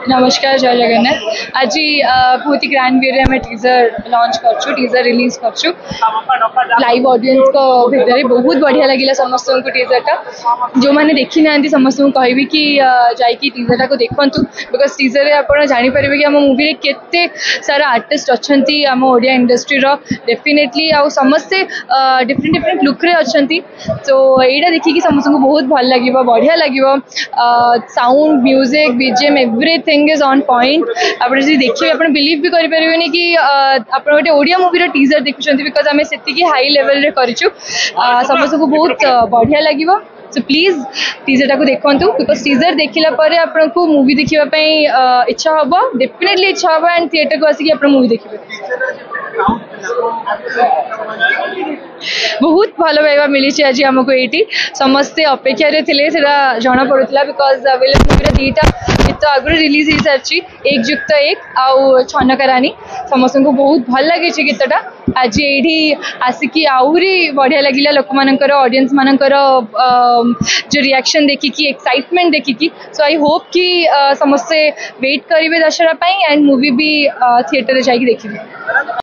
नमस्कार जय जगन्नाथ आज बहुत ही ग्रैंड वे में टीजर लॉन्च कर टीजर रिलीज कर लाइव ऑडियंस को भितर बहुत बढ़िया लगे समस्त को टीजरटा जो मैंने देखी ना समस्त को कहबी कि जाकि टीजरटा को देखूँ बिकज टीजर आप जापर कि आम मूवी केते सारा आर्टिस्ट अच्छा आम ओडिया इंडस्ट्री डेफिनेटली आ समस्ते डिफरेंट डिफरेंट लुक्रे अच्छा तो यहाँ देखिए समस्त को बहुत भल लगे बढ़िया लगे sound music BGM everything is on point आप देखिए आप बिलीव भी करें कि आप गोटे ओडिया मूवी टीजर देखुं बिकज आम से हाई लेवल रे करूँ समस्त को बहुत बढ़िया लगे सो प्लीज टीजरटा को देखूँ बिकज टीजर देखला आपको मूवी देखापी इच्छा हम डेफिनेटली इच्छा हम एंड थिएटर को आसिक मूवी देखिए बहुत भल पाइबा मिली आज आमको ये समस्ते अपेक्षा थे जना पड़ूला बिकज विलन मूवी दीटा गीत आगुरी रिलीज हो सारी एकजुक्त एक आउ छनकारानी समस्त को बहुत भल लगे गीतटा आज ये आसिकी आहरी बढ़िया लगे लोक मानकर ऑडियंस मानकर जो रिएक्शन देखिकी एक्साइटमेंट देखिकी सो आई होप कि समस्ते वेट करेंगे दशहरा एंड मूवी भी थिएटर जाकि देखिए।